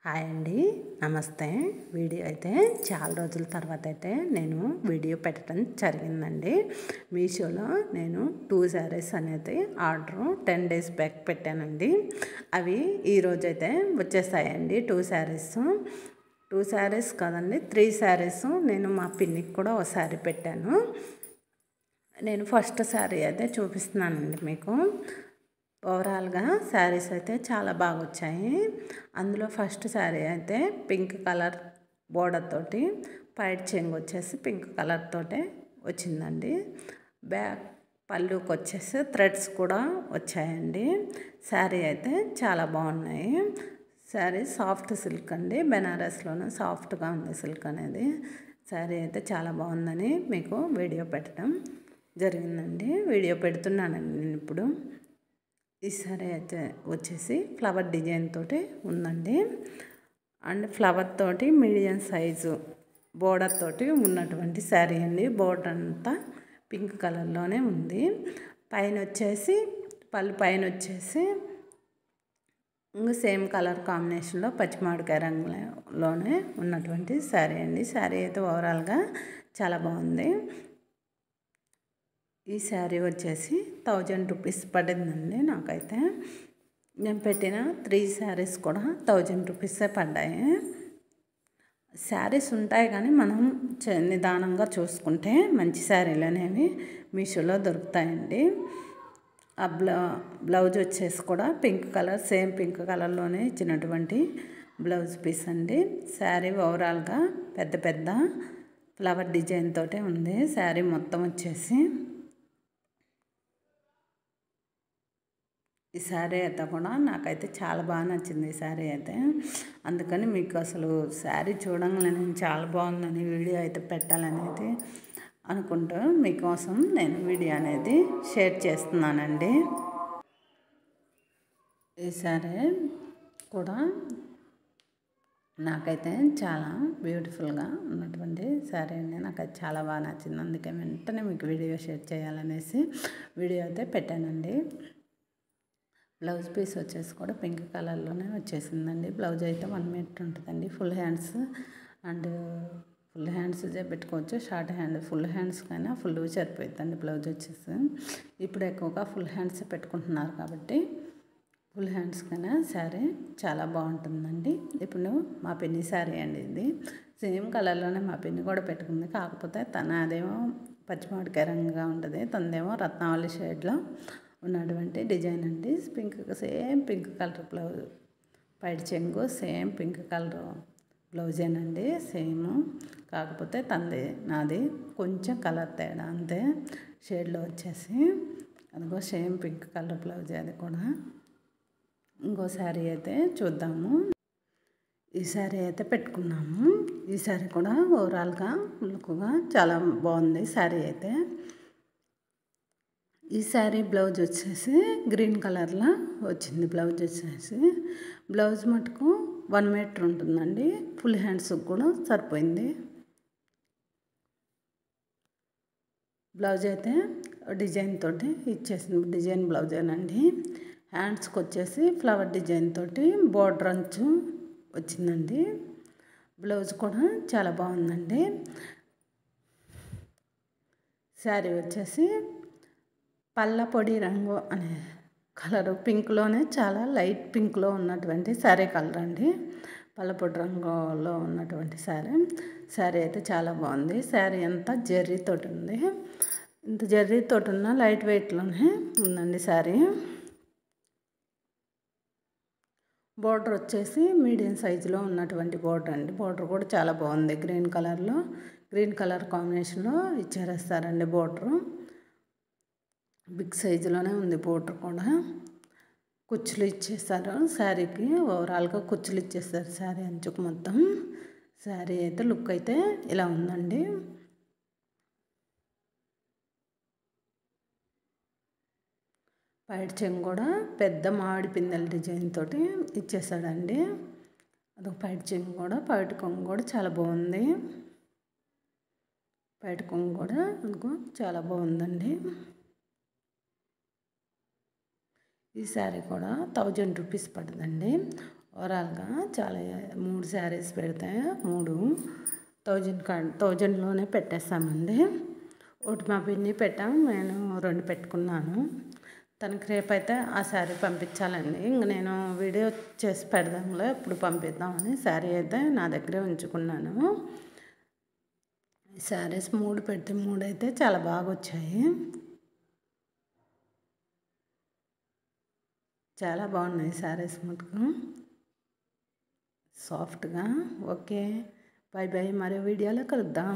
Hi అండి, నమస్తే. Video అయితే చాలా రోజుల తర్వాత అయితే నేను వీడియో పెట్టడం జరిగిందండి. మీషోలో నేను 2 శారీస్ అనేది ఆర్డర్ 10 డేస్ బ్యాక్ పెట్టానండి. అవి ఈరోజు అయితే వచ్చేసాయండి. 2 శారీస్ కాదండి, 3 శారీస్. నేను మా పిన్నికి కూడా ఒక శారీ పెట్టాను. నేను ఫస్ట్ శారీ అయితే చూపిస్తున్నానండి మీకు. ఓవరాల్గా శారీస్ అయితే చాలా బాగా వచ్చాయి. అందులో ఫస్ట్ శారీ అయితే పింక్ కలర్ బోర్డర్ తోటి పైట్ చెంగు వచ్చేసి పింక్ కలర్ తోటే వచ్చిందండి. బ్యాక్ పళ్ళుకి వచ్చేసి థ్రెడ్స్ కూడా వచ్చాయండి. శారీ అయితే చాలా బాగున్నాయి. శారీ సాఫ్ట్ సిల్క్ అండి, బెనారస్లోనే సాఫ్ట్గా ఉంది సిల్క్ అనేది. శారీ అయితే చాలా బాగుందని మీకు వీడియో పెట్టడం జరిగిందండి. వీడియో పెడుతున్నానండి నేను ఇప్పుడు. ఈ శారీ అయితే వచ్చేసి ఫ్లవర్ డిజైన్ తోటి ఉందండి. అండ్ ఫ్లవర్ తోటి మీడియం సైజు బోర్డర్ తోటి ఉన్నటువంటి శారీ అండి. బోర్డర్ అంతా పింక్ కలర్లోనే ఉంది. పైన వచ్చేసి పళ్ళు పైన వచ్చేసి ఇంకా సేమ్ కలర్ కాంబినేషన్లో పచ్చిమామిడికాయ రంగులోనే ఉన్నటువంటి శారీ అండి. శారీ అయితే ఓవరాల్గా చాలా బాగుంది. ఈ శారీ వచ్చేసి 1000 రూపీస్ పడిందండి నాకైతే. నేను పెట్టిన 3 శారీస్ కూడా 1000 రూపీసే పడ్డాయి. శారీస్ ఉంటాయి కానీ మనం నిదానంగా చూసుకుంటే మంచి శారీలు అనేవి మీషోలో దొరుకుతాయండి. ఆ బ్లౌజ్ వచ్చేసి కూడా పింక్ కలర్, సేమ్ పింక్ కలర్లోనే ఇచ్చినటువంటి బ్లౌజ్ పీస్ అండి. శారీ ఓవరాల్గా పెద్ద పెద్ద ఫ్లవర్ డిజైన్ తోటే ఉంది శారీ మొత్తం వచ్చేసి. ఈ శారీ అయితే కూడా నాకైతే చాలా బాగా నచ్చింది ఈ శారీ అయితే. అందుకని మీకు అసలు శారీ చూడంగానే నేను చాలా బాగుందని వీడియో అయితే పెట్టాలనేది అనుకుంటూ మీకోసం నేను వీడియో అనేది షేర్ చేస్తున్నానండి. ఈ శారీ కూడా నాకైతే చాలా బ్యూటిఫుల్గా ఉన్నటువంటి శారీ అండి. నాకైతే చాలా బాగా నచ్చింది. అందుకే వెంటనే మీకు వీడియో షేర్ చేయాలనేసి వీడియో అయితే పెట్టానండి. బ్లౌజ్ పీస్ వచ్చేసి కూడా పింక్ కలర్లోనే వచ్చేసిందండి. బ్లౌజ్ అయితే 1 మీటర్ ఉంటుందండి. Full hands and full hands పెట్టుకోవచ్చు. షార్ట్ హ్యాండ్ ఫుల్ హ్యాండ్స్ కైనా ఫుల్ సరిపోతుందండి బ్లౌజ్ వచ్చేసి. ఇప్పుడు ఎక్కువగా ఫుల్ హ్యాండ్స్ పెట్టుకుంటున్నారు కాబట్టి ఫుల్ హ్యాండ్స్ కైనా శారీ చాలా బాగుంటుందండి. ఇప్పుడు మా పిన్ని శారీ అండి ఇది. సేమ్ కలర్లోనే మా పిన్ని కూడా పెట్టుకుంది. కాకపోతే అదేమో పచ్చిమామిడికాయ రంగుగా ఉంటుంది, తనదేమో రత్నావళి షేడ్లో ఉన్నటువంటి డిజైన్ అండి. సేమ్ పింక్ కలర్ బ్లౌజ్, పైట్ చెంగు సేమ్ పింక్ కలర్ బ్లౌజేనండి సేమ్. కాకపోతే నాది కొంచెం కలర్ తేడా అంతే షేడ్లో వచ్చేసి. అదిగో సేమ్ పింక్ కలర్ బ్లౌజ్ అది కూడా. ఇంకో శారీ అయితే చూద్దాము. ఈ శారీ అయితే పెట్టుకున్నాము. ఈ శారీ కూడా ఓవరాల్గా లుక్గా చాలా బాగుంది శారీ అయితే. ఈ శారీ బ్లౌజ్ వచ్చేసి గ్రీన్ కలర్లో వచ్చింది. బ్లౌజ్ వచ్చేసి బ్లౌజ్ మటుకు 1 మీటర్ ఉంటుందండి. ఫుల్ హ్యాండ్స్కి కూడా సరిపోయింది. బ్లౌజ్ అయితే డిజైన్ తోటి ఇచ్చేసింది. డిజైన్ బ్లౌజేనండి. హ్యాండ్స్కి వచ్చేసి ఫ్లవర్ డిజైన్ తోటి బోర్డర్ అంచు వచ్చిందండి. బ్లౌజ్ కూడా చాలా బాగుందండి. శారీ వచ్చేసి పళ్ళ పొడి రంగు అనే కలరు పింక్లోనే చాలా లైట్ పింక్లో ఉన్నటువంటి శారీ కలర్ అండి. పళ్ళపొడి రంగులో ఉన్నటువంటి శారీ అయితే చాలా బాగుంది. శారీ అంతా జెర్రీతోటి ఉంది. ఇంత జెర్రీతోటి ఉన్న లైట్ వెయిట్లోనే ఉందండి శారీ. బోర్డర్ వచ్చేసి మీడియం సైజులో ఉన్నటువంటి బోర్డర్ అండి. బోర్డర్ కూడా చాలా బాగుంది. గ్రీన్ కలర్ కాంబినేషన్లో ఇచ్చేస్తారండి బోర్డరు. బిగ్ సైజులోనే ఉంది బోర్డర్ కూడా. కుచ్చులు ఇచ్చేస్తారు శారీకి. ఓవరాల్గా కుచ్చులు ఇచ్చేస్తారు శారీ అంచుకు మొత్తం. శారీ అయితే లుక్ అయితే ఇలా ఉందండి. పైట్ చెంగు కూడా పెద్ద మామిడి పిందెల డిజైన్ తోటి ఇచ్చేసాడండి. అదొక పైట్ చెంగు కూడా, పైట్ కొంగు కూడా చాలా బాగుంది. పైట్ కొంగు కూడా చాలా బాగుందండి. ఈ శారీ కూడా 1000 రూపీస్ పడుతుందండి. ఓవరాల్గా చాలా 3 శారీస్ పెడితే 1000లోనే పెట్టేస్తామండి. ఒకటి మా పిన్ని పెట్టాం, నేను 2 పెట్టుకున్నాను. తనకి రేపైతే ఆ శారీ పంపించాలండి. ఇంక నేను వీడియో చేసి పెడదాంలే, ఇప్పుడు పంపిద్దామని శారీ అయితే నా దగ్గరే ఉంచుకున్నాను. ఈ శారీస్ 3 పెడితే 3 అయితే చాలా బాగా వచ్చాయి, చాలా బాగున్నాయి శారీస్ మటుకు సాఫ్ట్గా. ఓకే, బై బై, మరో వీడియోలో కలుద్దాం.